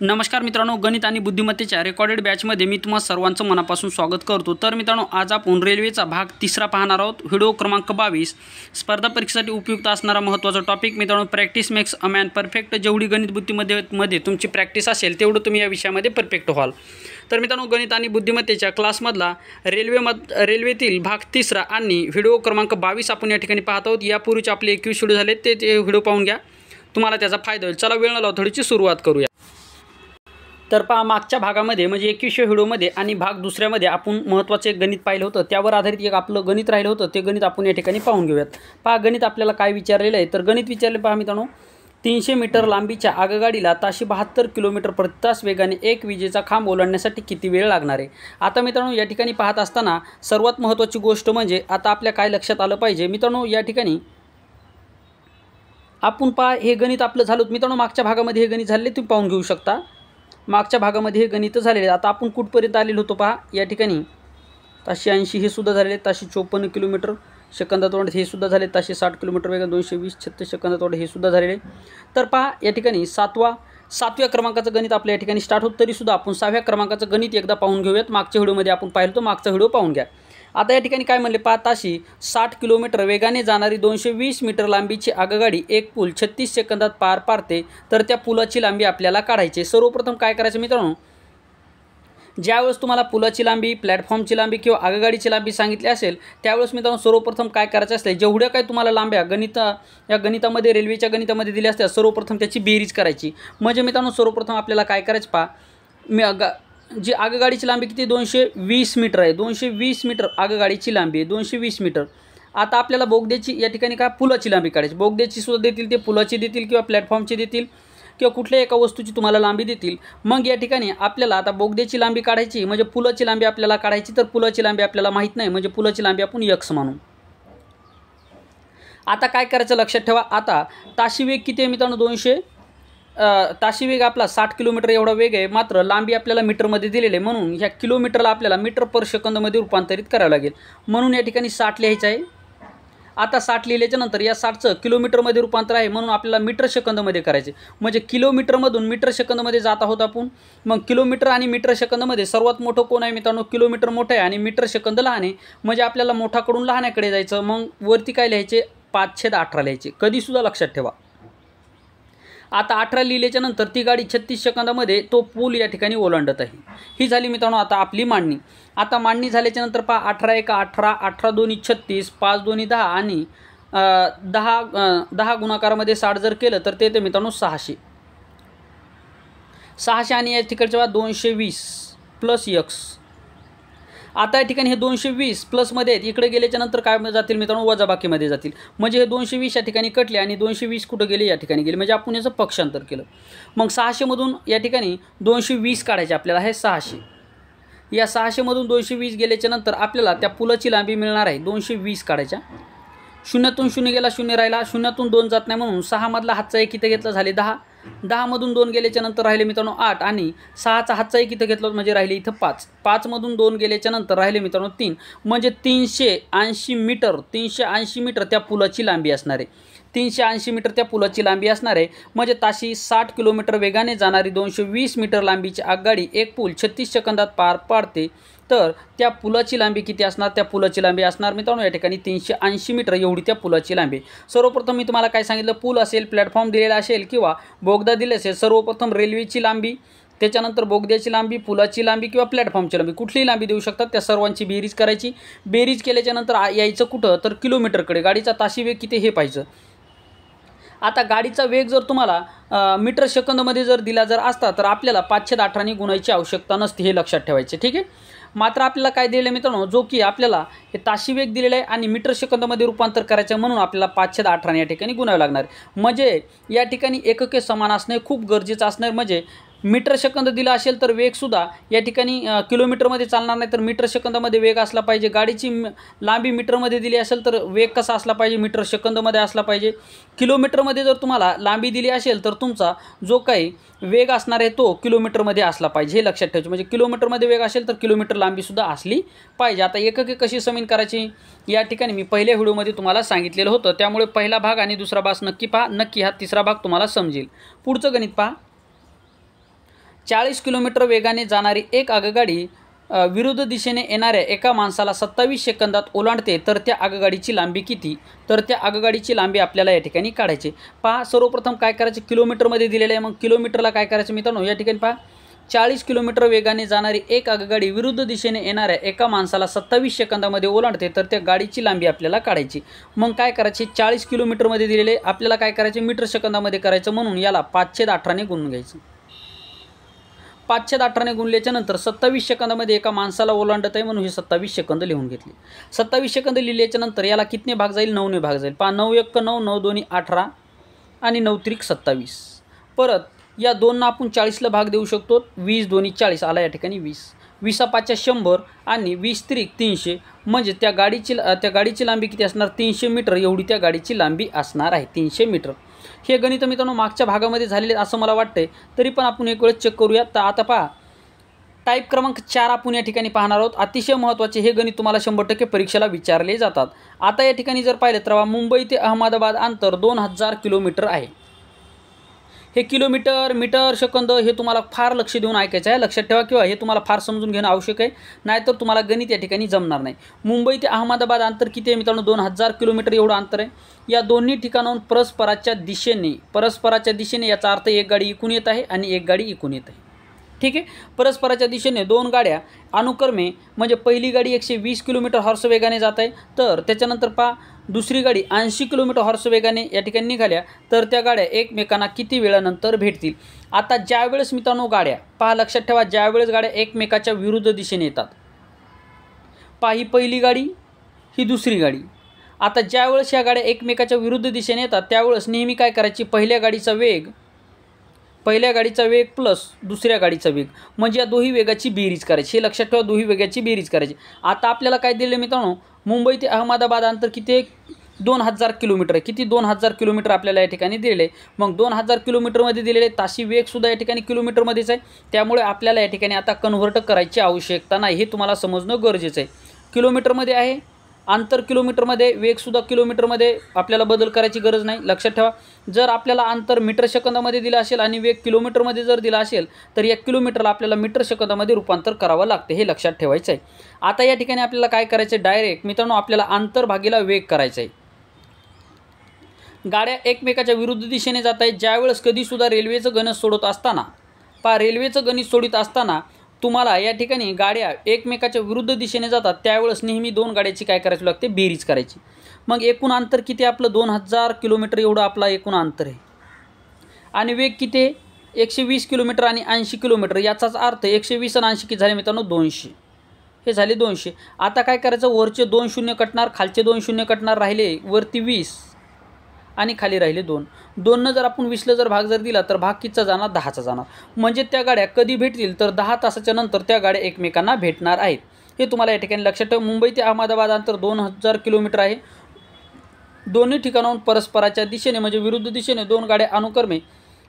नमस्कार मित्रांनो, गणित आणि बुद्धिमत्तेच्या रेकॉर्डेड बॅचमध्ये मी तुम्हा सर्वांचं मनापासून स्वागत करतो। तर मित्रांनो, आज आपण रेल्वेचा भाग 3 पाहणार आहोत। व्हिडिओ क्रमांक 22 स्पर्धा परीक्षेसाठी उपयुक्त असणारा महत्त्वाचा टॉपिक। मित्रांनो, practice makes a man perfect. जेवढी गणित बुद्धिमत्तेमध्ये तुमची प्रॅक्टिस असेल तेवढं तुम्ही या विषयामध्ये परफेक्ट व्हाल। तर मित्रांनो, गणित आणि बुद्धिमत्तेच्या क्लासमधला रेल्वेतील भाग 3 आणि व्हिडिओ क्रमांक 22 आपण या ठिकाणी पाहत आहोत। यापूर्वीचे आपले 21 व्हिडिओ झाले, ते व्हिडिओ पाहून घ्या, तुम्हाला त्याचा फायदा होईल। चला वेळ न लावता थोडीशी सुरुवात करूया। तर पहा, मागच्या भागामध्ये म्हणजे 21व्या व्हिडिओमध्ये आणि भाग 2मध्ये आपण महत्त्वाचे गणित पाहिलं होतं, त्यावर आधारित एक आपलं गणित राहिलं होतं। ते गणित आपण या ठिकाणी पाहून घेऊयात। पहा, गणित आपल्याला काय विचारलेलं आहे, तर गणित विचारले पहा मित्रांनो, 300 मीटर लांबीच्या आगगाडीला ताशी 72 किलोमीटर प्रति तास वेगाने एक विजेचा खांब ओलांडण्यासाठी किती वेळ लागणार आहे। आता मित्रांनो, या ठिकाणी पाहत असताना सर्वात महत्त्वाची गोष्ट म्हणजे आता आपल्या काय लक्षात आलं पाहिजे मित्रांनो, या ठिकाणी आपण पहा हे गणित आपलं झालं मित्रांनो, मागच्या भागामध्ये हे गणित झाले तुम्ही पाहून घेऊ शकता। मागच्या भागामध्ये हे गणित झालेले। आता आपण कुठपर्यंत आलेलो होतो पहा, या ठिकाणी ताशी 80 हे सुद्धा झालेले, ताशी 54 किलोमीटर सेकंदात ओलांडत हे सुद्धा झाले, ताशी 60 किलोमीटर वेगाने 220 36 सेकंदात ओलांडत हे सुद्धा झालेले। तर पहा, या ठिकाणी सातव्या क्रमांकाचं गणित आपल्या या ठिकाणी स्टार्ट होत, तरी सुद्धा आपण 6व्या क्रमांकाचं गणित एकदा पाहून घेऊयात। मागच्या व्हिडिओमध्ये आपण पाहिलं तो मागचा व्हिडिओ पाहून घ्या। आता या ठिकाणी काय म्हणले पहा, ताशी 60 किलोमीटर वेगाने जाणारी 220 मीटर लांबीची आगगाडी एक पूल 36 सेकंदात पार पाडते, तर त्या पुलाची लांबी आपल्याला काढायची। सर्वप्रथम काय करायचं मित्रांनो, ज्यावेळेस तुम्हाला पुलाची लांबी, प्लॅटफॉर्मची लांबी किंवा आगगाडीची लांबी सांगितली असेल, त्यावेळेस मित्रांनो सर्वप्रथम काय करायचं असते, जेवढ्या काही तुम्हाला लांब्या या गणितामध्ये रेल्वेच्या गणितामध्ये दिल्या असतात, सर्वप्रथम त्याची बेरीज करायची। म्हणजे मित्रांनो, सर्वप्रथम आपल्याला काय करायचं पहा, जी आगगाडीची लांबी किती 220 मीटर आहे, 220 मीटर आगगाडीची लांबी आहे, 220 मीटर। आता आपल्याला बोगद्याची या ठिकाणी काय पुलाची लांबी काढायची, बोगद्याची सुद्धा देतील, ते पुलाची देतील किंवा प्लॅटफॉर्मची देतील किंवा कुठल्याही एका वस्तूची तुम्हाला लांबी देतील। मग या ठिकाणी आपल्याला आता बोगद्याची लांबी काढायची, म्हणजे पुलाची लांबी आपल्याला काढायची, तर पुलाची लांबी आपल्याला माहीत नाही, म्हणजे पुलाची लांबी आपण x मानू। आता काय करायचं लक्षात ठेवा, आता ताशी वेग किती आहे मित्रांनो, ताशी वेग आपला 60 किलोमीटर एवढा वेग आहे, मात्र लांबी आपल्याला मीटरमध्ये दिलेली आहे, म्हणून ह्या किलोमीटरला आपल्याला मीटर पर सेकंदमध्ये रूपांतरित करावं लागेल, म्हणून या ठिकाणी 60 लिहायचं आहे। आता 60 लिहिल्याच्या नंतर या 60चं किलोमीटरमध्ये रूपांतर आहे, म्हणून आपल्याला मीटर सेकंदमध्ये करायचे, म्हणजे किलोमीटरमधून मीटर सेकंदमध्ये जात आहोत आपण। मग किलोमीटर आणि मीटर सेकंदमध्ये सर्वात मोठं कोण आहे मित्रांनो, किलोमीटर मोठं आहे आणि मीटर सेकंद लहान आहे, म्हणजे आपल्याला मोठाकडून लहानाकडे जायचं। मग वरती काय लिहायचे, 5/18 लिहायचे, कधीसुद्धा लक्षात ठेवा। आता 18 लिहिल्याच्या नंतर ती गाडी 36 सेकंदामध्ये तो पूल या ठिकाणी ओलांडत आहे। ही झाली मित्रांनो आता आपली मांडणी। आता मांडणी झाल्याच्या नंतर पहा, 18 1 18, 18 2 36, 5 2 10 आणि 10 गुणाकारामध्ये 60 जर केलं तर ते येते मित्रांनो 600 आणि या ठिकाणच्या 220 प्लस x। आता या ठिकाणी हे 220 प्लसमध्ये आहेत, इकडे गेल्याच्या नंतर काय जातील मित्रांनो, वजाबाकीमध्ये जातील, म्हणजे हे 220 या ठिकाणी कटले आणि 220 कुठं गेले, या ठिकाणी गेले, म्हणजे आपण याचं पक्षांतर केलं। मग 600मधून या ठिकाणी 220 काढायचे आपल्याला, हे 600, या 600मधून 220 गेल्याच्या नंतर आपल्याला त्या पुलाची लांबी मिळणार आहे 220 काढायच्या। शून्यातून 0 गेला, 0 राहिला, शून्यातून 2 जात नाही, म्हणून 6 मधला हातचा 1 इथं घेतला, झाले 10, 10 मधून 2 गेल्याच्या नंतर राहिले मित्रांनो 8 आणि 6चा हातचा 1 इथं घेतला, म्हणजे राहिले इथं 5, 5 मधून 2 गेल्याच्या नंतर राहिले मित्रांनो 3, म्हणजे 380 मीटर त्या पुलाची लांबी असणार आहे। 380 मीटर त्या पुलाची लांबी असणार आहे, म्हणजे ताशी 60 किलोमीटर वेगाने जाणारी 220 मीटर लांबीची आगगाडी एक पूल 36 सेकंदात पार पाडते, तर त्या पुलाची लांबी किती असणार, त्या पुलाची लांबी असणार मित्रांनो या ठिकाणी 380 मीटर एवढी त्या पुलाची लांबी। सर्वप्रथम मी तुम्हाला काय सांगितलं, पूल असेल, प्लॅटफॉर्म दिलेला असेल किंवा बोगदा दिले असेल, सर्वप्रथम रेल्वेची लांबी, त्याच्यानंतर बोगद्याची लांबी, पुलाची लांबी किंवा प्लॅटफॉर्मची लांबी, कुठलीही लांबी देऊ शकतात, त्या सर्वांची बेरीज करायची। बेरीज केल्याच्या नंतर यायचं कुठं, तर किलोमीटरकडे। गाडीचा ताशी वेग किती हे पाहिजे। आता गाडीचा वेग जर तुम्हाला मीटर सेकंदमध्ये जर दिला जर असता, तर आपल्याला 5/18 गुणायची आवश्यकता नसते, हे लक्षात ठेवायचे, ठीक आहे। मात्र आपल्याला काय दिलेलं आहे मित्रांनो, जो की आपल्याला हे ताशी वेग दिलेला आहे आणि मीटर सेकंदामध्ये रूपांतर करायचं, म्हणून आपल्याला 5/18 या ठिकाणी गुणावे लागणार, म्हणजे या ठिकाणी एकके समान असणे खूप गरजेचं असणार। म्हणजे मीटर सेकंद दिला असेल तर वेगसुद्धा या ठिकाणी किलोमीटरमध्ये चालणार नाही, तर मीटर सेकंदामध्ये वेग असला पाहिजे। गाडीची लांबी मीटरमध्ये दिली असेल तर वेग कसा असला पाहिजे, मीटर सेकंदमध्ये असला पाहिजे। किलोमीटरमध्ये जर तुम्हाला लांबी दिली असेल तर तुमचा जो काही वेग असणार आहे तो किलोमीटरमध्ये असला पाहिजे, हे लक्षात ठेवायचं। म्हणजे किलोमीटरमध्ये वेग असेल तर किलोमीटर लांबीसुद्धा असली पाहिजे। आता एकके कशी समीन करायची या ठिकाणी मी पहिल्या व्हिडिओमध्ये तुम्हाला सांगितलेलं होतं, त्यामुळे पहिला भाग आणि दुसरा भाग नक्की पहा, नक्की हा 3रा भाग तुम्हाला समजेल। पुढचं गणित पहा, 40 किलोमीटर वेगाने जाणारी एक आगगाडी विरुद्ध दिशेने येणाऱ्या एका माणसाला 27 सेकंदात ओलांडते तर त्या आगगाडीची लांबी किती? तर त्या आगगाडीची लांबी आपल्याला या ठिकाणी काढायची. पहा, सर्वप्रथम काय करायचे, किलोमीटरमध्ये दिलेलं आहे. मग किलोमीटरला काय करायचं मित्रांनो, या ठिकाणी पहा 40 किलोमीटर वेगाने जाणारी एक आगगाडी विरुद्ध दिशेने येणाऱ्या एका माणसाला 27 सेकंदामध्ये ओलांडते तर त्या गाडीची लांबी आपल्याला काढायची. मग काय करायचे, 40 किलोमीटरमध्ये दिलेले आपल्याला काय करायचे, मीटर सेकंदामध्ये करायचं. म्हणून याला 5/18ने गुणून घ्यायचं. 5/18ने गुणल्याच्या नंतर 27 सेकंदामध्ये एका माणसाला ओलांडत आहे म्हणून हे 27 सेकंद लिहून घेतले. 27 सेकंद लिहिल्याच्या नंतर याला कितने भाग जाईल, 9ने भाग जाईल. पहा, 9 1 9, 9 2 18 आणि 9 3 27. परत या 2ना आपण 40ला भाग देऊ शकतो. 20 2 40 आला या ठिकाणी 20. 20 5 100 आणि 20 3 300. म्हणजे त्या गाडीची लांबी किती असणार, 300 मीटर एवढी त्या गाडीची लांबी असणार आहे, 300 मीटर. हे गणित मित्रांनो मागच्या भागामध्ये झालेले असं मला वाटतंय, तरी पण आपण एक वेळ चेक करूया. तर आता पहा, टाईप क्रमांक 4 आपण या ठिकाणी पाहणार आहोत. अतिशय महत्त्वाचे हे गणित तुम्हाला 100% परीक्षेला विचारले जातात. आता या ठिकाणी जर पाहिलं तर मुंबई ते अहमदाबाद अंतर 2000 किलोमीटर आहे. हे किलोमीटर, मीटर, सेकंद हे तुम्हाला फार लक्ष देऊन ऐकायचं आहे, लक्षात ठेवा. किंवा हे तुम्हाला फार समजून घेणं आवश्यक आहे, नाहीतर तुम्हाला गणित या ठिकाणी जमणार नाही. मुंबई ते अहमदाबाद अंतर किती आहे मित्रांनो, 2000 किलोमीटर एवढं अंतर आहे. या दोन्ही ठिकाणाहून परस्पराच्या दिशेने याचा अर्थ एक गाडी इकून येत आहे आणि एक गाडी इकून येत आहे. ठीक आहे, परस्पराच्या दिशेने दोन गाड्या अनुक्रमे, म्हणजे पहिली गाडी 120 किलोमीटर हॉर्स वेगाने जात आहे, तर त्याच्यानंतर पहा दुसरी गाडी 80 किलोमीटर हॉर्स वेगाने या ठिकाणी निघाल्या तर त्या गाड्या एकमेकांना किती वेळानंतर भेटतील. आता ज्यावेळेस मित्रांनो गाड्या, पहा लक्षात ठेवा, ज्यावेळेस गाड्या एकमेकाच्या विरुद्ध दिशेने येतात, पहा ही पहिली गाडी, ही दुसरी गाडी. आता ज्यावेळेस या गाड्या एकमेकाच्या विरुद्ध दिशेने येतात त्यावेळेस नेहमी काय करायची, पहिल्या गाडीचा वेग प्लस दुसऱ्या गाडीचा वेग, म्हणजे या दोही वेगाची बेरीज करायची. हे लक्षात ठेवा, दोही वेगाची बेरीज करायची. आता आपल्याला काय दिले मित्रांनो, मुंबई ते अहमदाबाद अंतर किती आहे, 2000 किलोमीटर आहे. किती, 2000 किलोमीटर आपल्याला या ठिकाणी दिलेले आहे. मग 2000 किलोमीटरमध्ये दिलेले ताशी वेगसुद्धा या ठिकाणी किलोमीटरमध्येच आहे. त्यामुळे आपल्याला या ठिकाणी आता कन्व्हर्ट करायची आवश्यकता नाही, हे तुम्हाला समजणं गरजेचं आहे. किलोमीटरमध्ये आहे अंतर, किलोमीटरमध्ये वेगसुद्धा किलोमीटरमध्ये, आपल्याला बदल करायची गरज नाही. लक्षात ठेवा, जर आपल्याला अंतर मीटर सेकंदामध्ये दिलं असेल आणि वेग किलोमीटरमध्ये जर दिला असेल तर या किलोमीटरला आपल्याला मीटर सेकंदामध्ये रूपांतर करावं लागते, हे लक्षात ठेवायचं आहे. आता या ठिकाणी आपल्याला काय करायचं आहे, डायरेक्ट मित्रांनो आपल्याला अंतर भागीला वेग करायचं आहे. गाड्या एकमेकाच्या विरुद्ध दिशेने जात आहेत. ज्यावेळेस कधीसुद्धा रेल्वेचं गणित सोडत असताना, रेल्वेचं गणित सोडित असताना तुम्हाला या ठिकाणी गाड्या एकमेकाच्या विरुद्ध दिशेने जातात त्यावेळेस नेहमी दोन गाड्याची काय करायची लागते, बेरीज करायची. मग एकूण अंतर किती आपलं, 2000 किलोमीटर एवढं आपला एकूण अंतर आहे. आणि वेग किती आहे, 120 किलोमीटर आणि 80 किलोमीटर. याचाच अर्थ 120 आणि 80 किती झाले मित्रांनो, 200. हे झाले 200. आता काय करायचं, वरचे 2 शून्य कटणार, खालचे 2 शून्य कटणार, राहिले वरती 20 आणि खाली राहिले 2. 2 जर आपण 20ला जर भाग जर दिला तर भाग कितीचा जाणार, 10चा जाणार. म्हणजे त्या गाड्या कधी भेटतील तर 10 तासाच्या नंतर त्या गाड्या एकमेकांना भेटणार आहेत. हे तुम्हाला या ठिकाणी लक्षात ठेवा. मुंबई ते अहमदाबाद अंतर 2000 किलोमीटर आहे. दोन्ही ठिकाणाहून परस्पराच्या दिशेने म्हणजे विरुद्ध दिशेने दोन गाड्या अनुक्रमे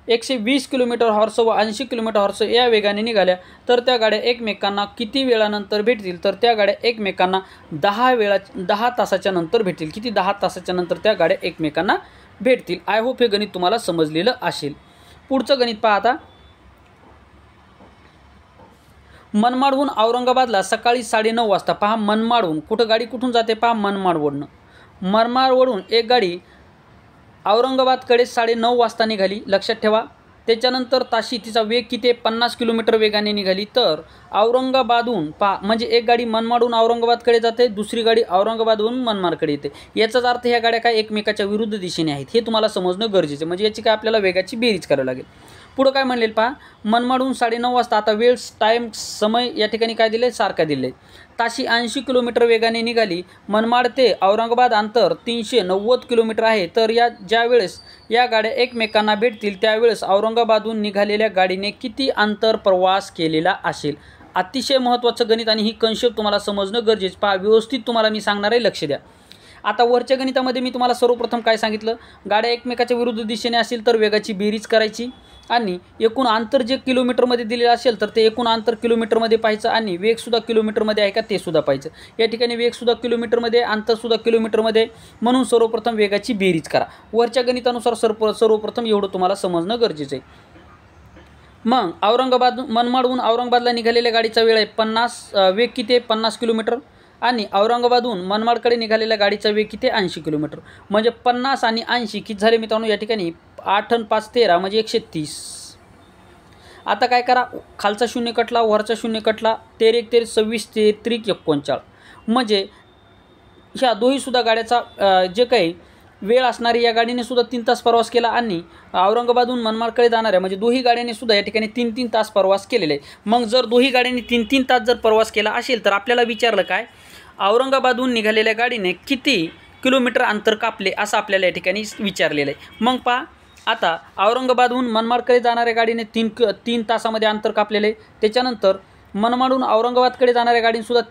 120 किलोमीटर हॉर्स व 80 किलोमीटर हॉर्स या वेगाने निघाल्या तर त्या गाड्या एकमेकांना किती वेळानंतर भेटतील, तर त्या गाड्या एकमेकांना 10 तासाच्या नंतर भेटतील. किती, 10 तासाच्या नंतर त्या गाड्या एकमेकांना भेटतील. आय होप हे गणित तुम्हाला समजलेलं असेल. पुढचं गणित पहा आता. मनमाडहून औरंगाबादला सकाळी 9:30 वाजता, पहा मनमाडहून कुठं गाडी कुठून जाते, पहा मनमाडवरून. मनमाडवरून एक गाडी औरंगाबादकडे 9:30 वाजता निघाली, लक्षात ठेवा. त्याच्यानंतर ताशी तिचा वेग किती, 50 किलोमीटर वेगाने निघाली. तर औरंगाबादहून म्हणजे एक गाडी मनमाडहून औरंगाबादकडे जाते, दुसरी गाडी औरंगाबादहून मनमाडकडे येते. याचाच अर्थ ह्या गाड्या काय एकमेकाच्या विरुद्ध दिशेने आहेत, हे तुम्हाला समजणं गरजेचं आहे. म्हणजे याची काय आपल्याला वेगाची बेरीज करावी लागेल. पुढं काय म्हणलेलं पहा, मनमाडहून 9:30 वाजता. आता वेळ, टाईम, समय या ठिकाणी काय दिले, सारखा दिले. ताशी 80 किलोमीटर वेगाने निघाली. मनमाड ते औरंगाबाद अंतर 390 किलोमीटर आहे. तर ज्यावेळेस या गाड्या एकमेकांना भेटतील त्यावेळेस औरंगाबादहून निघालेल्या गाडीने किती अंतर प्रवास केलेला असेल. अतिशय महत्त्वाचं गणित आणि ही कन्सेप्ट तुम्हाला समजणं गरजेचं. पहा व्यवस्थित तुम्हाला मी सांगणार आहे, लक्ष द्या. आता वरच्या गणितामध्ये मी तुम्हाला सर्वप्रथम काय सांगितलं, गाड्या एकमेकाच्या विरुद्ध दिशेने असेल तर वेगाची बेरीज करायची आणि एकूण अंतर जे किलोमीटरमध्ये दिलेलं असेल तर ते एकूण अंतर किलोमीटरमध्ये पाहायचं आणि वेगसुद्धा किलोमीटरमध्ये आहे का ते सुद्धा पाहायचं. या ठिकाणी वेगसुद्धा किलोमीटरमध्ये, अंतरसुद्धा किलोमीटरमध्ये, म्हणून सर्वप्रथम वेगाची बेरीज करा. वरच्या गणितानुसार सर्वप्रथम एवढं तुम्हाला समजणं गरजेचं आहे. मग मनमाडहून औरंगाबादला निघालेल्या गाडीचा वेळ आहे वेग किती आहे 50 किलोमीटर आणि औरंगाबादहून मनमाडकडे निघालेल्या गाडीचा वेग किती 80 किलोमीटर. म्हणजे 50 आणि 80 किती झाले मित्रांनो या ठिकाणी 8 आणि 5 13 म्हणजे 130. आता काय करा, खालचा शून्य कटला वरचा शून्य कटला 13 1 13 26 33 39. म्हणजे ह्या दोहीसुद्धा गाड्याचा जे काही वेळ असणारी या गाडीने सुद्धा 3 तास प्रवास केला आणि औरंगाबादहून मनमाडकडे जाणाऱ्या म्हणजे दोही गाड्यांनी सुद्धा या ठिकाणी 3-3 तास प्रवास केलेले आहे. मग जर दोही गाड्यांनी 3-3 तास जर प्रवास केला असेल तर आपल्याला विचारलं काय, औरंगाबादहून निघालेल्या गाडीने किती किलोमीटर अंतर कापले असं आपल्याला या ठिकाणी विचारलेलं आहे. मग पहा, आता औरंगाबादहून मनमाडकडे जाणाऱ्या गाडीने 3 तासामध्ये अंतर कापलेले आहे. त्याच्यानंतर मनमाडहून औरंगाबादकडे जाणाऱ्या गाडीसुद्धा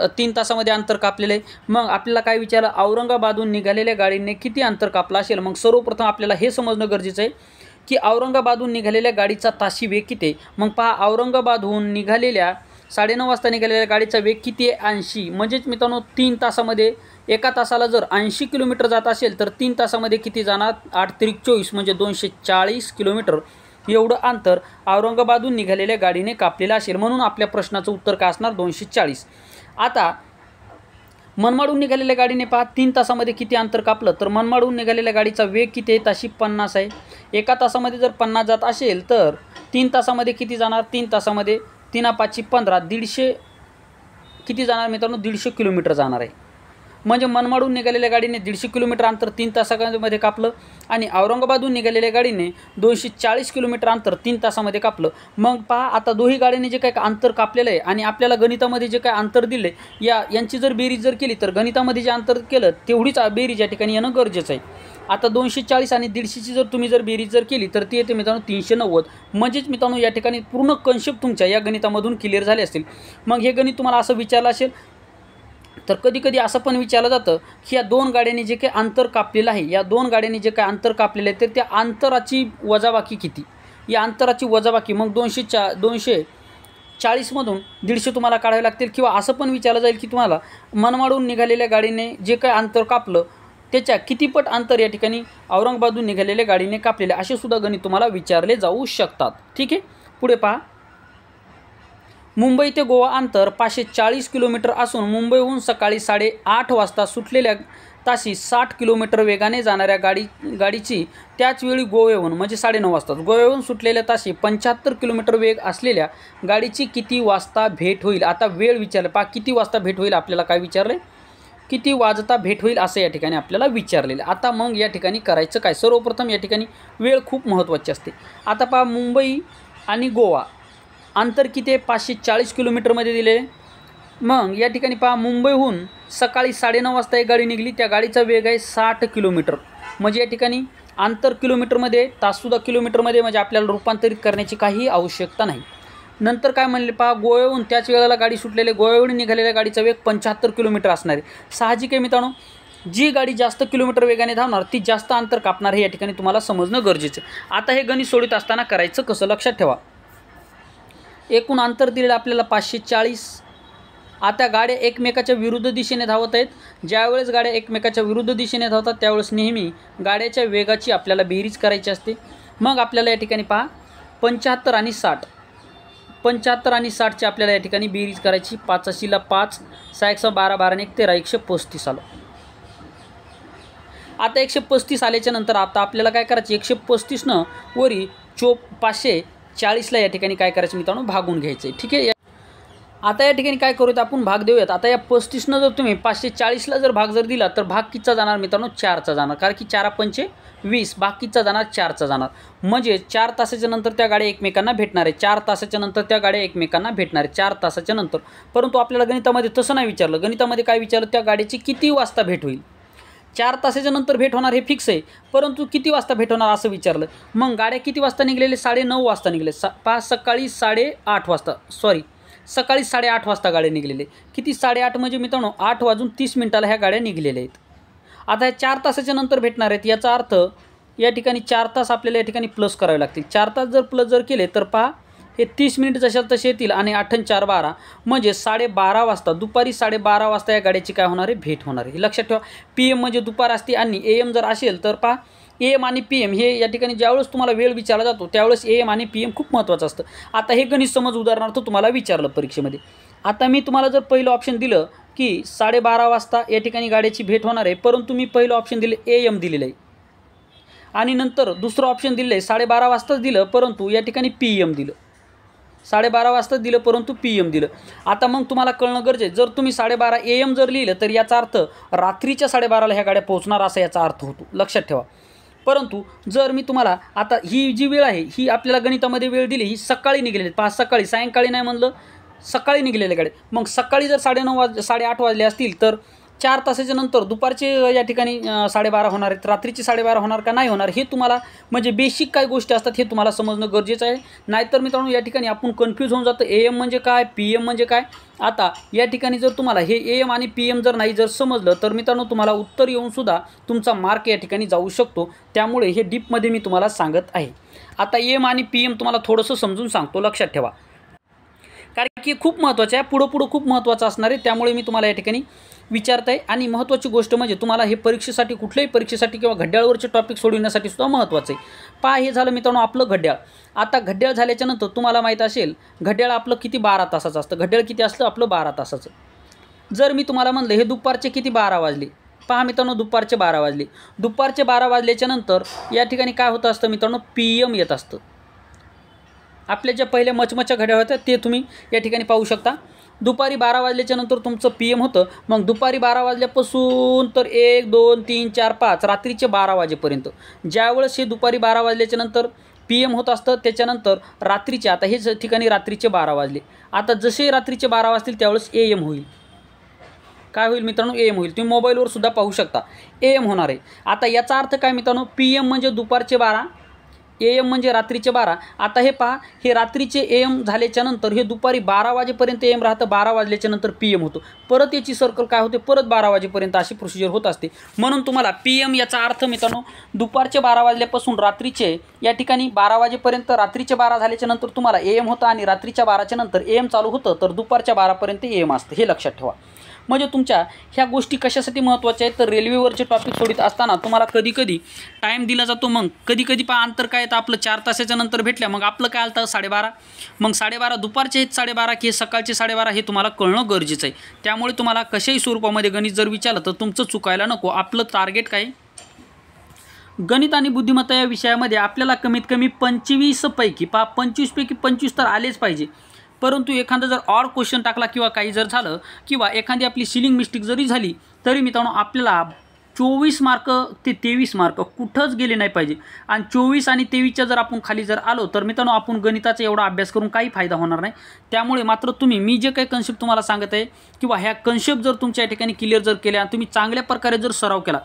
3 तासामध्ये अंतर कापलेले आहे. मग आपल्याला काय विचारलं, औरंगाबादहून निघालेल्या गाडीने किती अंतर कापलं असेल. मग सर्वप्रथम आपल्याला हे समजणं गरजेचं आहे की औरंगाबादहून निघालेल्या गाडीचा ताशी वेग किती आहे. मग पहा, औरंगाबादहून निघालेल्या 9:30 वाजता निघालेल्या गाडीचा वेग किती आहे 80. म्हणजेच मित्रांनो 3 तासामध्ये एका तासाला जर 80 किलोमीटर जात असेल तर 3 तासामध्ये किती जाणार 8 त्रिक 24 म्हणजे 240 किलोमीटर एवढं अंतर औरंगाबादहून निघालेल्या गाडीने कापलेलं असेल. म्हणून आपल्या प्रश्नाचं उत्तर काय असणार 240. आता मनमाडहून निघालेल्या गाडीने पहा 3 तासामध्ये किती अंतर कापलं तर मनमाडहून निघालेल्या गाडीचा वेग किती आहे ताशी 50 आहे. एका तासामध्ये जर 50 जात असेल तर 3 तासामध्ये किती जाणार 3 तासामध्ये 3 5 15 150 किती जाणार मित्रांनो 150 किलोमीटर जाणार आहे. म्हणजे मनमाडहून निघालेल्या गाडीने 150 किलोमीटर अंतर 3 तासामध्ये कापलं आणि औरंगाबादहून निघालेल्या गाडीने 240 किलोमीटर अंतर 3 तासामध्ये कापलं. मग पहा, आता दोही गाड्यांनी जे काय अंतर कापलेलं आहे आणि आपल्याला गणितामध्ये जे काय अंतर दिले यांची जर बेरीज जर केली तर गणितामध्ये जे अंतर केलं तेवढीच बेरीज या ठिकाणी येणं गरजेचं आहे. आता 240 आणि 150ची जर तुम्ही जर बेरीज जर केली तर ती येते मित्रांनो 390. म्हणजेच मित्रांनो या ठिकाणी पूर्ण कन्सेप्ट तुमच्या या गणितामधून क्लिअर झाले असतील. मग हे गणित तुम्हाला असं विचारलं असेल तर कधी कधी असं पण विचारलं जातं की या 2 गाड्यांनी जे काही अंतर कापलेलं आहे या 2 गाड्यांनी जे काही अंतर कापलेलं आहे तर त्या अंतराची वजाबाकी किती, या अंतराची वजाबाकी मग 240मधून 150 तुम्हाला काढावे लागतील. किंवा असं पण विचारलं जाईल की तुम्हाला मनमाडहून निघालेल्या गाडीने जे काही अंतर कापलं त्याच्या कितीपट अंतर या ठिकाणी औरंगाबादहून निघालेल्या गाडीने कापलेले असे सुद्धा गणित तुम्हाला विचारले जाऊ शकतात. ठीक आहे, पुढे पहा. मुंबई ते गोवा अंतर 540 किलोमीटर असून मुंबईहून सकाळी 8:30 वाजता सुटलेल्या ताशी 60 किलोमीटर वेगाने जाणाऱ्या गाडीची त्याचवेळी गोव्याहून म्हणजे 9:30 वाजता गोव्याहून सुटलेल्या ताशी 75 किलोमीटर वेग असलेल्या गाडीची किती वाजता भेट होईल. आता वेळ विचारलं पहा, किती वाजता भेट होईल आपल्याला काय विचारलं, किती वाजता भेट होईल असं या ठिकाणी आपल्याला विचारलेलं. आता मग या ठिकाणी करायचं काय, सर्वप्रथम या ठिकाणी वेळ खूप महत्त्वाची असते. आता पहा, मुंबई आणि गोवा अंतर किती आहे 540 किलोमीटरमध्ये दिले. मग या ठिकाणी पहा, मुंबईहून सकाळी 9:30 वाजता एक गाडी निघाली, त्या गाडीचा वेग आहे 60 किलोमीटर. म्हणजे या ठिकाणी अंतर किलोमीटरमध्ये ताससुद्धा किलोमीटरमध्ये म्हणजे आपल्याला रूपांतरित करण्याची काही आवश्यकता नाही. नंतर काय म्हणले पहा, गोव्याहून त्याच वेळेला गाडी सुटलेली, गोव्याहून निघालेल्या गाडीचा वेग 75 किलोमीटर असणार आहे. साहजिक आहे मित्रांनो, जी गाडी जास्त किलोमीटर वेगाने धावणार ती जास्त अंतर कापणार हे या ठिकाणी तुम्हाला समजणं गरजेचं आहे. आता हे गणित सोडत असताना करायचं कसं लक्षात ठेवा. एकूण अंतर दिलेलं आपल्याला 540. आता गाड्या एकमेकाच्या विरुद्ध दिशेने धावत आहेत. ज्यावेळेस गाड्या एकमेकाच्या विरुद्ध दिशेने धावतात त्यावेळेस नेहमी गाड्याच्या वेगाची आपल्याला बेरीज करायची असते. मग आपल्याला या ठिकाणी पहा 75 आणि 60, 75 आणि 60ची आपल्याला या ठिकाणी बेरीज करायची. 5 × 5 6 × 12 12 × 1 13 135 आलं. आता 135 आल्याच्या नंतर आता आपल्याला काय करायचं, 135 वरी 540ला या ठिकाणी काय करायचं मित्रांनो भागून घ्यायचं आहे. ठीक आहे, आता या ठिकाणी काय करूयात आपण भाग देऊयात. आता या 35 जर तुम्ही 540ला जर भाग जर दिला तर भाग कितीचा जाणार मित्रांनो 4चा जाणार. कारण की 4 × 5 = 20, भाग कितीचा जाणार 4चा जाणार. म्हणजे 4 तासाच्या नंतर त्या गाड्या एकमेकांना भेटणार आहे. 4 तासाच्या नंतर त्या गाड्या एकमेकांना भेटणार आहे 4 तासाच्या नंतर. परंतु आपल्याला गणितामध्ये तसं नाही विचारलं. गणितामध्ये काय विचारलं, त्या गाडीची किती वाजता भेट होईल. 4 तासाच्या नंतर भेट होणार हे फिक्स आहे, परंतु किती वाजता भेट होणार असं विचारलं. मग गाड्या किती वाजता निघलेले 9:30 वाजता निघले. सकाळी 8:30 वाजता सकाळी 8:30 वाजता गाड्या निघलेले. किती 8:30 म्हणजे मित्रांनो 8:30 ह्या गाड्या निघलेल्या आहेत. आता ह्या 4 तासाच्या नंतर भेटणार आहेत. याचा अर्थ या ठिकाणी 4 तास आपल्याला या ठिकाणी प्लस करावे लागतील. 4 तास जर प्लस जर केले तर पहा हे 30 मिनिट जशाल तसे येतील आणि 8 × 4 = 12 म्हणजे 12:30 वाजता दुपारी 12:30 वाजता या गाड्याची काय होणार आहे भेट होणार आहे. लक्षात ठेवा, PM म्हणजे दुपार असते आणि AM जर असेल तर पहा AM आणि PM हे या ठिकाणी ज्यावेळेस तुम्हाला वेळ विचारला जातो त्यावेळेस AM आणि PM खूप महत्त्वाचं असतं. आता हे गणित समज उदाहरणार्थ तुम्हाला विचारलं परीक्षेमध्ये. आता मी तुम्हाला जर पहिलं ऑप्शन दिलं की 12:30 वाजता या ठिकाणी गाड्याची भेट होणार आहे, परंतु मी पहिलं ऑप्शन दिलं AM दिलेलं आहे आणि नंतर दुसरं ऑप्शन दिलं आहे 12:30 वाजताच दिलं, परंतु या ठिकाणी PM दिलं. 12:30 वाजता दिलं परंतु PM दिलं. आता मग तुम्हाला कळणं गरजेचं, जर तुम्ही 12:30 AM जर लिहिलं तर याचा अर्थ रात्रीच्या 12:30ला ह्या गाड्या पोहोचणार असा याचा अर्थ होतो, लक्षात ठेवा. परंतु जर मी तुम्हाला आता ही जी वेळ आहे ही आपल्याला गणितामध्ये वेळ दिली, ही सकाळी निघालेली, 5 सकाळी, सायंकाळी नाही म्हणलं, सकाळी निघालेल्या गाड्या. मग सकाळी जर 8:30 वाजले असतील तर 4 तासाच्या नंतर दुपारचे या ठिकाणी 12:30 होणार आहेत, रात्रीचे 12:30 होणार का नाही होणार हे तुम्हाला म्हणजे बेसिक काय गोष्टी असतात हे तुम्हाला समजणं गरजेचं आहे. नाहीतर मित्रांनो या ठिकाणी आपण कन्फ्यूज होऊन जातं, AM म्हणजे काय, PM म्हणजे काय. आता या ठिकाणी जर तुम्हाला हे AM आणि PM जर नाही जर समजलं तर मित्रांनो तुम्हाला उत्तर येऊनसुद्धा तुमचा मार्क या ठिकाणी जाऊ शकतो. त्यामुळे हे डीपमध्ये मी तुम्हाला सांगत आहे. आता AM आणि PM तुम्हाला थोडंसं समजून सांगतो, लक्षात ठेवा, कारण की खूप महत्त्वाचं आहे, पुढं खूप महत्त्वाचं असणार आहे. त्यामुळे मी तुम्हाला या ठिकाणी विचारत आहे. आणि महत्त्वाची गोष्ट म्हणजे तुम्हाला हे परीक्षेसाठी, कुठल्याही परीक्षेसाठी किंवा घड्याळवरचे टॉपिक सोडविण्यासाठी सुद्धा महत्त्वाचं आहे. पहा, हे झालं मित्रांनो आपलं घड्याळ. आता घड्याळ झाल्याच्या नंतर तुम्हाला माहीत असेल घड्याळ आपलं किती 12 तासाचं असतं. घड्याळ किती असतं आपलं 12 तासाचं. जर मी तुम्हाला म्हणलं हे दुपारचे किती 12 वाजले, पहा मित्रांनो दुपारचे 12 वाजले. दुपारचे 12 वाजल्याच्या नंतर या ठिकाणी काय होतं असतं मित्रांनो, PM येत असतं. आपल्या ज्या पहिल्या मचमच्या घड्याळ होत्या ते तुम्ही या ठिकाणी पाहू शकता. दुपारी 12 वाजल्याच्या नंतर तुमचं PM होतं. मग दुपारी 12 वाजल्यापासून तर 1, 2, 3, 4, 5 रात्रीचे 12 वाजेपर्यंत ज्यावेळेस हे दुपारी 12 वाजल्याच्या नंतर PM होत असतं, त्याच्यानंतर रात्रीचे, आता हे ठिकाणी रात्रीचे 12 वाजले. आता जसे रात्रीचे 12 वाजतील त्यावेळेस AM होईल. काय होईल मित्रांनो, AM होईल. तुम्ही मोबाईलवर सुद्धा पाहू शकता AM होणार आहे. आता याचा अर्थ काय मित्रांनो, PM म्हणजे दुपारचे 12, AM म्हणजे रात्रीचे 12. आता हे पहा, हे रात्रीचे AM झाल्याच्या नंतर हे दुपारी 12 वाजेपर्यंत AM राहतं, 12 वाजल्याच्या नंतर PM होतो. परत याची सर्कल काय होते, परत 12 वाजेपर्यंत अशी प्रोसिजर होत असते. म्हणून तुम्हाला PM याचा अर्थ मित्रांनो दुपारचे 12 वाजल्यापासून रात्रीचे या ठिकाणी 12 वाजेपर्यंत, रात्रीचे 12 झाल्याच्या नंतर तुम्हाला AM होतं आणि रात्रीच्या 12च्या नंतर AM चालू होतं, तर दुपारच्या 12पर्यंत AM असतं. हे लक्षात ठेवा. म्हणजे तुमच्या ह्या गोष्टी कशासाठी महत्त्वाच्या आहेत तर रेल्वेवरचे टॉपिक सोडित असताना तुम्हाला कधीकधी टाईम दिला जातो. मग कधीकधी पहा अंतर काय येतं आपलं, 4 तासाच्या नंतर भेटल्या, मग आपलं काय आलं 12:30. मग 12:30 दुपारचे आहेत 12:30 की सकाळचे 12:30 हे तुम्हाला कळणं गरजेचं आहे. त्यामुळे तुम्हाला कशाही स्वरूपामध्ये गणित जर विचारलं तर तुमचं चुकायला नको. आपलं टार्गेट काय, गणित आणि बुद्धिमत्ता या विषयामध्ये आपल्याला कमीत कमी 25 पैकी 25 तर आलेच पाहिजे. परंतु एखादा जर ऑड क्वेश्चन टाकला किंवा काही जर झालं किंवा एखादी आपली सिलिंग मिस्टेक जरी झाली तरी मित्रांनो आपल्याला 24 मार्क ते 23 मार्क कुठंच गेले नाही पाहिजे. आणि 24 आणि 23च्या जर आपण खाली जर आलो तर मित्रांनो आपण गणिताचा एवढा अभ्यास करून काही फायदा होणार नाही. त्यामुळे मात्र तुम्ही मी जे काही कन्सेप्ट तुम्हाला सांगत आहे किंवा ह्या कन्सेप्ट जर तुमच्या या ठिकाणी क्लिअर जर केल्या आणि तुम्ही चांगल्या प्रकारे जर सराव केला,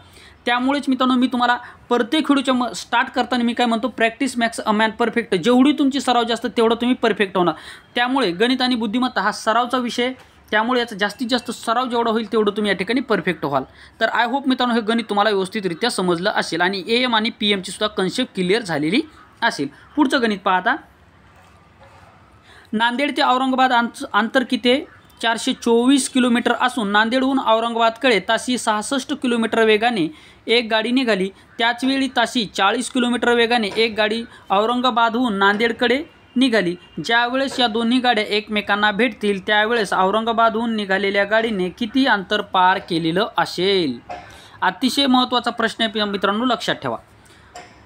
त्यामुळेच मित्रांनो मी तुम्हाला प्रत्येक व्हिडिओच्या स्टार्ट करताना मी काय म्हणतो, practice max a man perfect. जेवढी तुमची सराव जास्त तेवढं तुम्ही परफेक्ट होणार. त्यामुळे गणित आणि बुद्धिमत्ता हा सरावचा विषय, त्यामुळे याचा जास्तीत जास्त सराव जेवढा होईल तेवढं तुम्ही या ठिकाणी परफेक्ट व्हाल. तर आय होप मित्रांनो हे गणित तुम्हाला व्यवस्थितरित्या समजलं असेल आणि AM आणि PMची सुद्धा कन्सेप्ट क्लिअर झालेली असेल. पुढचं गणित पहा आता. नांदेड ते औरंगाबाद अंतर किती, 424 किलोमीटर असून नांदेडहून औरंगाबादकडे ताशी 66 किलोमीटर वेगाने एक गाडी निघाली. त्याचवेळी ताशी 40 किलोमीटर वेगाने एक गाडी औरंगाबादहून नांदेडकडे निघाली. ज्यावेळेस या दोन्ही गाड्या एकमेकांना भेटतील त्यावेळेस औरंगाबादहून निघालेल्या गाडीने किती अंतर पार केलेलं असेल. अतिशय महत्त्वाचा प्रश्न आहे मित्रांनो, लक्षात ठेवा.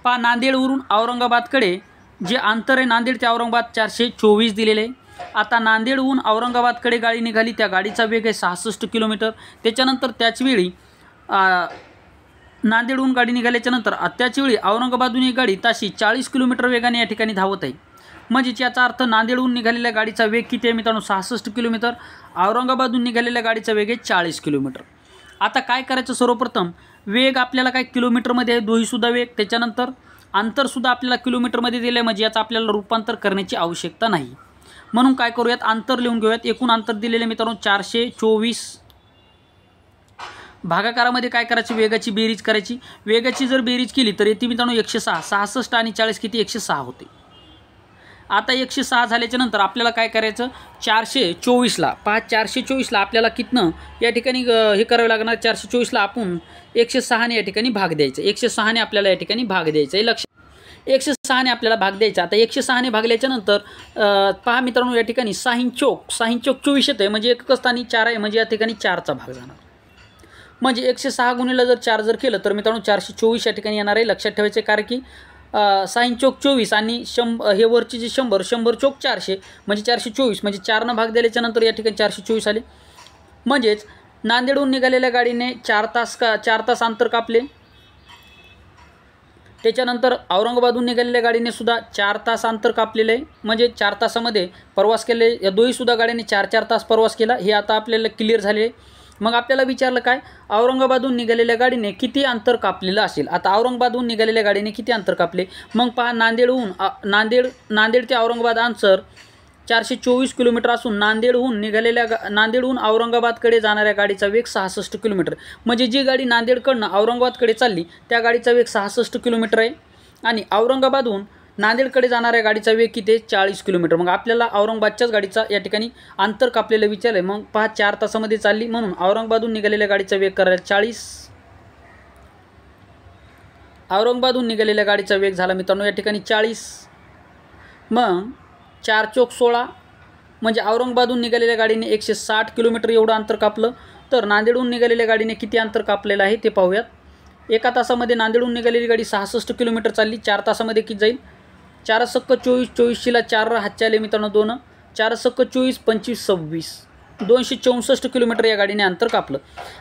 पहा, नांदेडवरून औरंगाबादकडे जे अंतर आहे नांदेड ते औरंगाबाद 424 दिलेले आहे. आता नांदेडहून औरंगाबादकडे गाडी निघाली, त्या गाडीचा वेग आहे 66 किलोमीटर. त्याच्यानंतर त्याचवेळी नांदेडहून गाडी निघाल्याच्यानंतर त्याचवेळी औरंगाबादहून एक गाडी ताशी 40 किलोमीटर वेगाने या ठिकाणी धावत आहे. म्हणजे याचा अर्थ नांदेडहून निघालेल्या गाडीचा वेग किती आहे मित्रांनो, 66 किलोमीटर. औरंगाबादहून निघालेल्या गाडीचा वेग आहे 40 किलोमीटर. आता काय करायचं, सर्वप्रथम वेग आपल्याला काय किलोमीटरमध्ये आहे, दोहीसुद्धा वेग. त्याच्यानंतर अंतरसुद्धा आपल्याला किलोमीटरमध्ये दिलं आहे, म्हणजे याचं आपल्याला रूपांतर करण्याची आवश्यकता नाही. म्हणून काय करूयात, अंतर लिहून घेऊयात. एकूण अंतर दिलेले मित्रांनो 424. भागाकारामध्ये काय करायची, वेगाची बेरीज करायची. वेगाची जर बेरीज केली तर येते मित्रांनो 106. 66 आणि 40 किती, 106 होते. आता 106 झाल्याच्या नंतर आपल्याला काय करायचं, 424ला पहा, 424ला आपल्याला कितनं या ठिकाणी हे करावं लागणार, 424ला आपण 106ने या ठिकाणी भाग द्यायचं, 106ने आपल्याला या ठिकाणी भाग द्यायचं आहे, लक्ष 106ने आपल्याला भाग द्यायचा। आता 106ने भागल्याच्या नंतर पहा मित्रांनो, या ठिकाणी 6 चौक 24 येते, म्हणजे एकक स्थानी 4 आहे, म्हणजे या ठिकाणी 4चा भाग जाणार, म्हणजे 106 गुणिले जर 4 जर केलं तर मित्रांनो 424 या ठिकाणी येणार आहे, लक्षात ठेवायचे। कारण की 6 चौक 24 आणि 100 हे वरची जी 100 चौक 400 म्हणजे 424, म्हणजे 4नं भाग दिल्याच्या नंतर या ठिकाणी 424 आले। म्हणजेच नांदेडहून निघालेल्या गाडीने 4 तास अंतर कापले, त्याच्यानंतर औरंगाबादहून निघालेल्या गाडीने सुद्धा 4 तास अंतर कापलेलं आहे, म्हणजे 4 तासामध्ये प्रवास केले, या दोन्हीसुद्धा गाड्यांनी 4 तास प्रवास केला, हे आता आपल्याला क्लिअर झाले। मग आपल्याला विचारलं काय, औरंगाबादहून निघालेल्या गाडीने किती अंतर कापलेलं असेल। आता औरंगाबादहून निघालेल्या गाडीने किती अंतर कापले, मग पहा नांदेड ते औरंगाबाद अंतर 424 किलोमीटर असून नांदेडहून औरंगाबादकडे जाणाऱ्या गाडीचा वेग 66 किलोमीटर, म्हणजे जी गाडी नांदेडकडनं औरंगाबादकडे चालली त्या गाडीचा वेग 66 किलोमीटर आहे, आणि औरंगाबादहून नांदेडकडे जाणाऱ्या गाडीचा वेग किती आहे, 40 किलोमीटर। मग आपल्याला औरंगाबादच्याच गाडीचा या ठिकाणी अंतर कापलेलं विचारलं आहे। मग पहा 4 तासामध्ये चालली, म्हणून औरंगाबादहून निघालेल्या गाडीचा वेग करायला 40, औरंगाबादहून निघालेल्या गाडीचा वेग झाला मित्रांनो या ठिकाणी 40, मग 4 चौक 16, म्हणजे औरंगाबादहून निघालेल्या गाडीने 160 किलोमीटर एवढं अंतर कापलं। तर नांदेडहून निघालेल्या गाडीने किती अंतर कापलेलं आहे ते पाहूयात। एका तासामध्ये नांदेडहून निघालेली गाडी 66 किलोमीटर चालली, 4 तासामध्ये किती जाईल, 4 सक्क 24, 24ला 4 हातचे आले मित्रांनो 2, 4 सक्क 24, 25, 26, 264 किलोमीटर या गाडीने अंतर कापलं।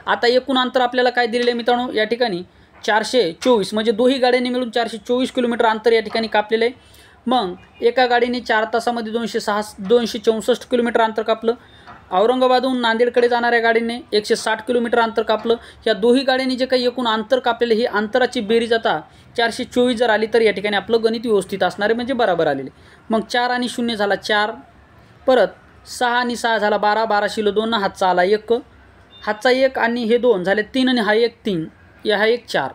आता एकूण अंतर आपल्याला काय दिलेलं आहे मित्रांनो, या ठिकाणी 424, म्हणजे दोन्ही गाड्यांनी मिळून 424 किलोमीटर अंतर या ठिकाणी कापलेलं आहे। मग एका गाडीने 4 तासामध्ये 264 किलोमीटर अंतर कापलं, औरंगाबादहून नांदेडकडे जाणाऱ्या गाडीने 160 किलोमीटर अंतर कापलं। या दोन्ही गाड्यांनी जे काही एकूण अंतर कापलेले, ही अंतराची बेरीज आता 424 जर आली तर या ठिकाणी आपलं गणित व्यवस्थित असणार आहे, म्हणजे बरोबर आलेले। मग 4 आणि 0 झाला 4, परत 6 आणि 6 झाला 12, 12 शिलो 2, हातचा आला 1, हातचा 1 आणि हे 2 झाले 3, आणि हा 1 3, हा 1 4,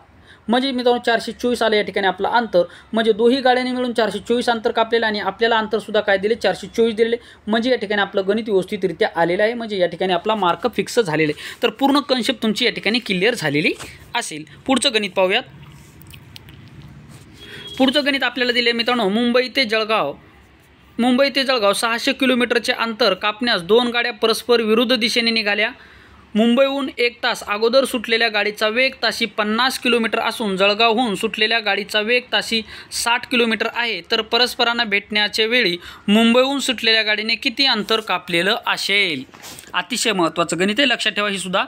म्हणजे मित्रांनो 424 आलं या ठिकाणी आपलं अंतर, म्हणजे दोन्ही गाड्यांनी मिळून 424 अंतर कापलेलं, आणि आपल्याला अंतरसुद्धा काय दिले, 424 दिलेले, म्हणजे या ठिकाणी आपलं गणित व्यवस्थितरित्या आलेलं आहे, म्हणजे या ठिकाणी आपला मार्क फिक्स झालेला आहे। तर पूर्ण कन्सेप्ट तुमची या ठिकाणी क्लिअर झालेली असेल। पुढचं गणित पाहूयात। पुढचं गणित आपल्याला दिले मित्रांनो, मुंबई ते जळगाव 600 किलोमीटरचे अंतर कापण्यास 2 गाड्या परस्पर विरुद्ध दिशेने निघाल्या। मुंबईहून 1 तास अगोदर सुटलेल्या गाडीचा वेग ताशी 50 किलोमीटर असून जळगावहून सुटलेल्या गाडीचा वेग ताशी 60 किलोमीटर आहे, तर परस्परांना भेटण्याच्या वेळी मुंबईहून सुटलेल्या गाडीने किती अंतर कापलेलं असेल। अतिशय महत्त्वाचं गणित आहे, लक्षात ठेवा। ही सुद्धा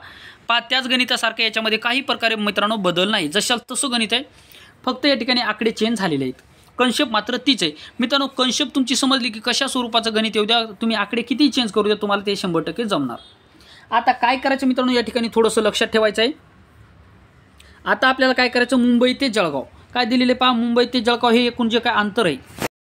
पहा त्याच गणितासारखं याच्यामध्ये काही प्रकारे मित्रांनो बदल नाही, जसं तसं गणित आहे, फक्त या ठिकाणी आकडे चेंज झालेले आहेत, कन्सेप्ट मात्र तीच आहे मित्रांनो। कन्सेप्ट तुमची समजली की कशा स्वरूपाचं गणित येऊ द्या, तुम्ही आकडे किती चेंज करू द्या, तुम्हाला ते 100% जमणार। आता काय करायचं मित्रांनो, या ठिकाणी थोडंसं लक्षात ठेवायचं आहे। आता आपल्याला काय करायचं, मुंबई ते जळगाव काय दिलेले पहा, मुंबई ते जळगाव हे एकूण जे काय अंतर आहे